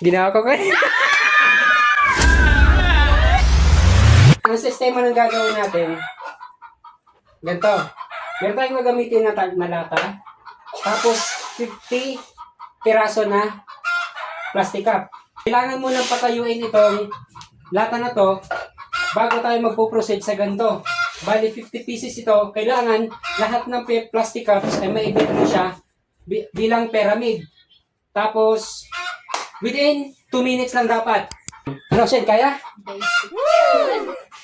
Ginawa ko kayo. Ang sistema ng gagawin natin, ganito. Meron tayong gagamitin na lata. Tapos, 50 piraso na plastic cup. Kailangan mo nang patayuin itong lata na to bago tayo magpo-proceed sa ganito. Bali, 50 pieces ito. Kailangan lahat ng plastic cups ay maibit mo siya bilang pyramid. Tapos, within 2 minutes lang dapat. Ano, Shen, kaya? Basic.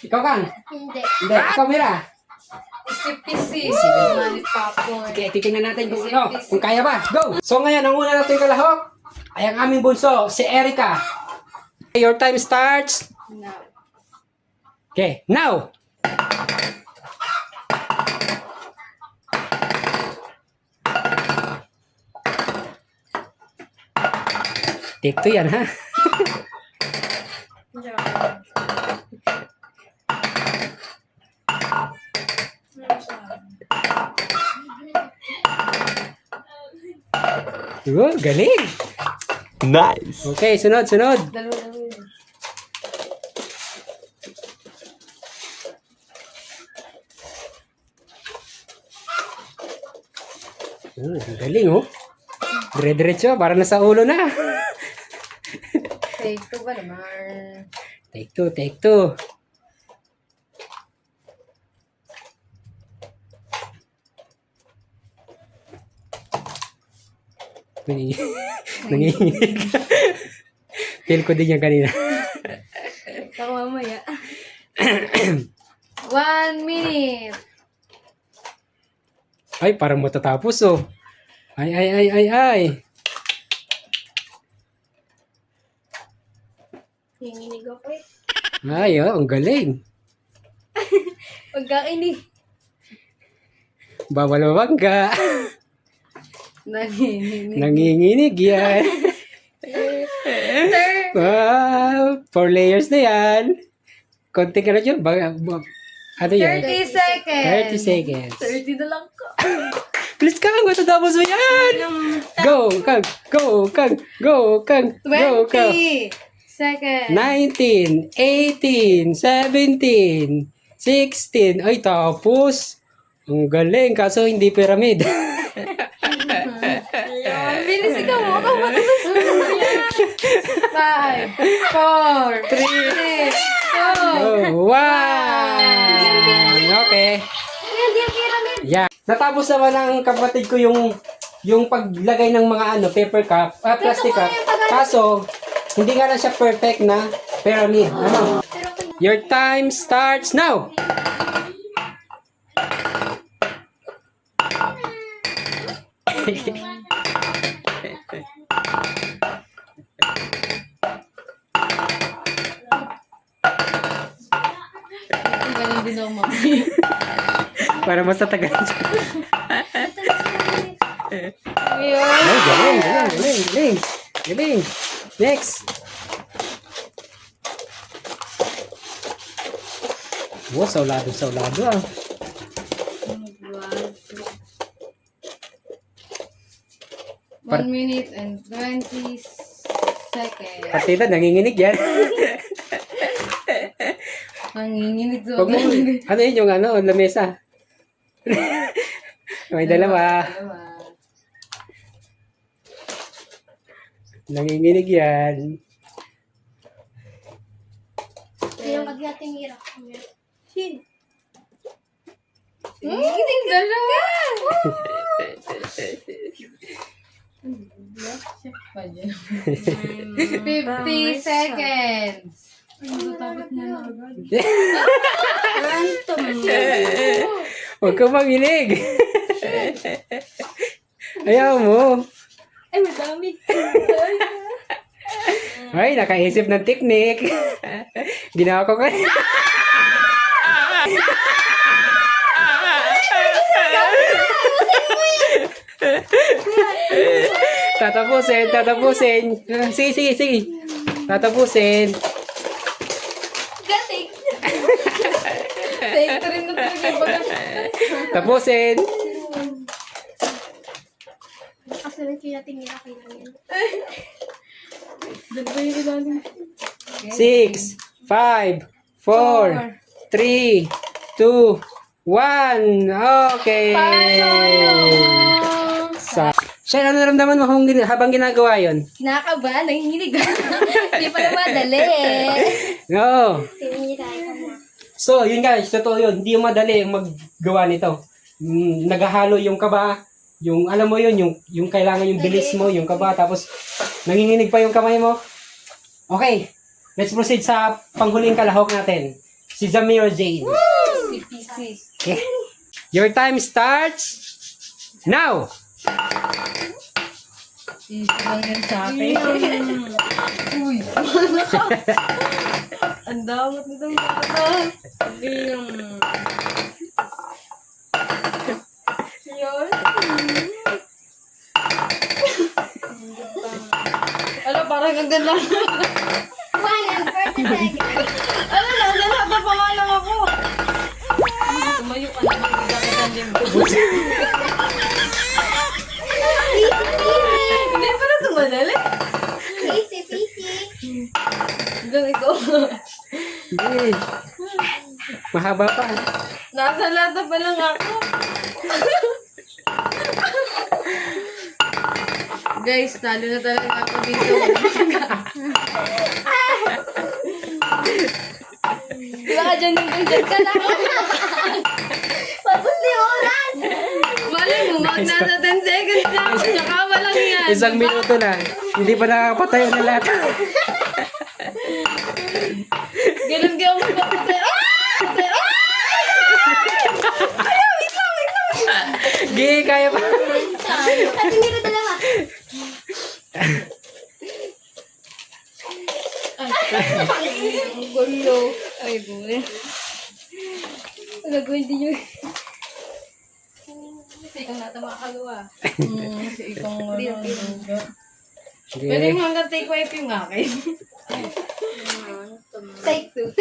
Ikaw, Kang? Hindi. Hindi. Ikaw, Mira? Isip-isip. Mali popcorn. Okay, titingnan natin kung kaya ba. Go! So ngayon, ang una natin kalahok ay ang aming bunso, si Erica. Your time starts. No. Okay, now! Take 2 yan, ha? Oh, galing! Nice. Okay, sunod. Dalawa. Oh, galing, oh. Dire-diretso, para nasa ulo na. Take 2 ba naman? Take two. Nanginginig. Feel ko din yan kanina. Ako mamaya. 1 minute. Ay, parang matatapos, oh. Ay. Hinginig ako eh. Ay, oh, ang galing. Pagkainig. Bawal mabangga. Nanginig. Nanginginig yan. Wow, 4 layers na yan. Konti ka na dyan. Ano yan? 30 seconds. 30 seconds. 30 na lang ko. Please, Kang, matatapos mo yan. Go, Kang. Go, Kang. Go, Kang. Go, Kang. 20 seconds. 19, 18, 17, 16. Ay, tapos. Ang galing. Kaso hindi pyramid. Bilis ikaw mo. Ako matapos mo. 5, 4, 3, 2, 1. Okay. Yeah. Natapos naman ng kapatid ko yung paglagay ng mga paper cup, plastic cup. Kaso, hindi nga lang siya perfect na pyramid. Ano? Your time starts now. Ganun din ako mami. Para mas tatagal siya. Ayun. Ay, galing. Next. Wow, saulado ah. 1 minute and 20 seconds. Partida, nanginginig yan. Nanginginig Wag mo, ano yun yung lamesa? May dalawa. Nanginginig yan. Yung pagdating hirap. Shin. Nanginginig dalawa. 50 seconds. Huwag ka manginig. Ayaw mo. Ay, madami. Ay, nakaisip ng technique. Ginawa ko kayo. Tatapusin. Sige. Tatapusin. Gating. Take rin na talaga yung baga. Tapusin. piraso ng kaya tinira ko lang yan. Diyan ba yung ilalim? 6, 5, 4, 3, 2, 1. Okay. Shane, ano naramdaman mo habang ginagawa yon? Nakakaba, nanginginig. Hindi pa na madali. No. Tinira ko na. So, yun guys, totoo yun. Hindi yung madali yung maggawa nito. Naghahalo yung kaba, yung alam mo yun, yung kailangan yung bilis mo, yung kaba, tapos nanginginig pa yung kamay mo. Okay, let's proceed sa panghuling kalahok natin. Si Zamir Jade. CPC. Okay. Your time starts now. Easy lang yan sa akin. Uy. Ang damot nitong bata. Yun. Ano, parang ang ganda. 1 and 30 seconds. Ano, nasa lahat na pangalan ako. Tumayo ka naman. Bigyan din mo. Hindi pa na tumadali. Easy. Hanggang ikaw. Yay. Mahaba pa. Nasa lata pa lang ako. Guys, talo na talaga ako dito. Diba ka dyan ka na? Tapos na yung oras. Malay mo, mag nasa 10 seconds na ako. Tsaka walang yan. Isang minuto na. Hindi pa nakakapatay na lahat. Ganun ka ako magpapatay. Gi, kaya pa. At hindi na dalawa. Ang gulo. Ay, buwi. Gagawin din yun. Kasi ikaw nata makakagawa. Kasi ikaw nga. Gi. Pwede mo hanggang take wipe yung akin. Take 2.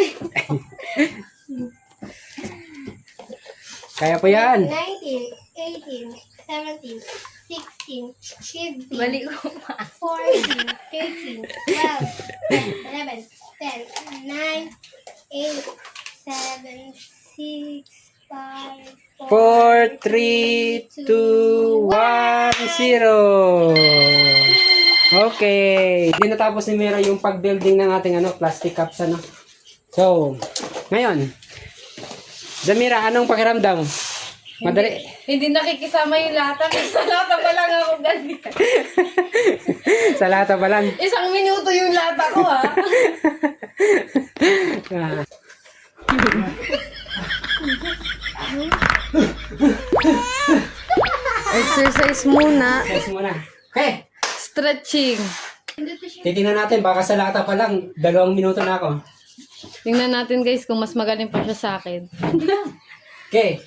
Kaya pa yan. 19, 18, 17, 16, 15, Bali ko pa. 14, 13, 12, 11, 10, 9, 8, 7, 6, 5, 4, 3, 2, 1, 0. Okay. Hindi natapos ni Mira yung pag-building ng ating plastic cups. So, ngayon, Zamira, anong pakiramdam? Madali. Hindi nakikisama yung lata. Sa lata pa lang ako ganyan. Sa lata pa lang. 1 minuto yung lata ko, ha? Ah. Exercise muna. Yes muna. Okay. Stretching. Titingnan natin. Baka sa lata pa lang, 2 minuto na ako. Tingnan natin guys kung mas magaling pa siya sa akin. Okay.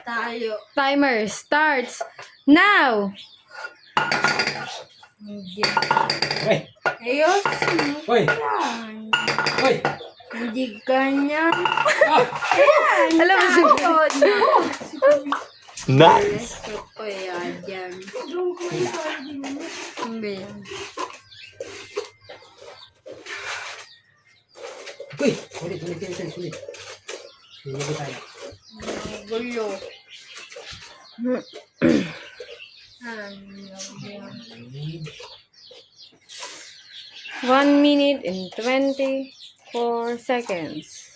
tayo. Timer starts now! Uy. Ayos. Uy. Uy. Hindi ganyan. Ah. Alam mo siya. Nice. Gusto ko yan dyan. Hindi. Uy. Ulit. Ulit tayo. Gulo. 1 minute and 24 seconds.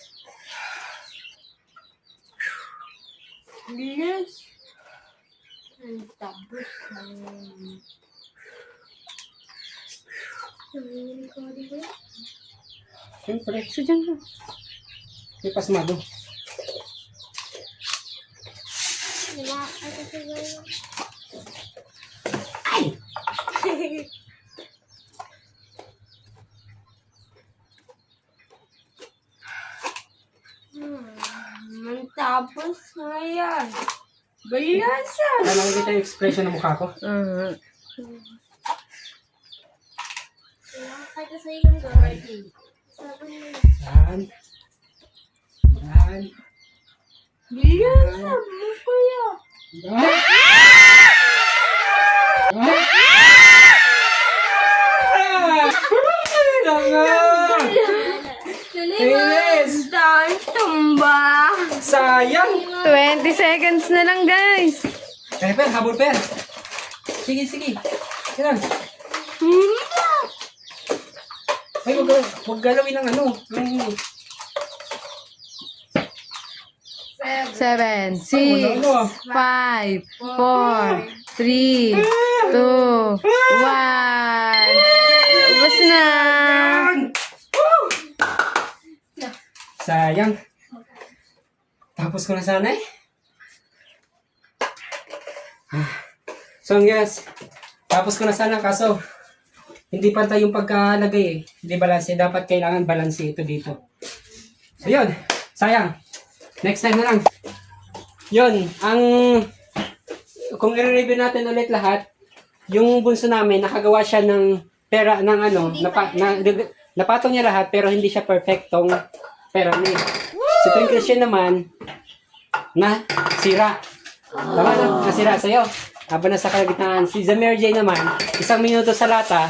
Bilis. Ang tapos. Siyempre. So, dyan ka. May pasmado. Ay! Tapos na yan. Bayasan. Kaya nakikita yung expression ng mukha ko. Kaya sa iyo ng gawin. Yan. Yan. Bayasan mo kuya. Yan. Sayang! 20 seconds na lang, guys. Kaya Per, habol Per. Sige, sige. Yan. Ay, huwag galawin ng ano. Yung 7, 6, ano. 5, 4, 3, 2, 1. Ubus na. Sayang. Tapos ko na sana eh. So guys, tapos ko na sana kaso hindi pantay yung pagkalagay eh. Hindi balanse. Dapat kailangan balanse ito dito. So yun, sayang. Next time na lang. Yun, kung i-review natin ulit lahat, yung bunso namin, nakagawa siya ng pera, ng ano, napatong niya lahat, pero hindi siya perfectong pera niya. Si Twin Christian naman, na sira. Tama na, nasira sa'yo. Habang nasa kalagitnaan, si Zamir J naman, 1 minuto sa lata,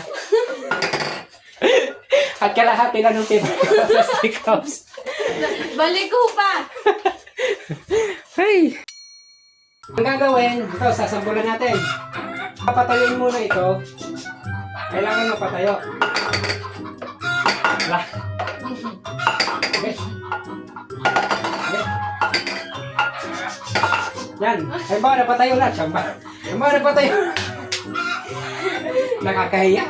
at kalahati lang ng paper plastic cups. Balik ko pa! Hey! Ang gagawin, ito, sasampulan natin. Papatayoin muna ito. Kailangan mapatayo. Wala. Okay. Okay. Yan. Ay ba, napatayo na. Siyamba. Ay ba, napatayo. Nakakahiya.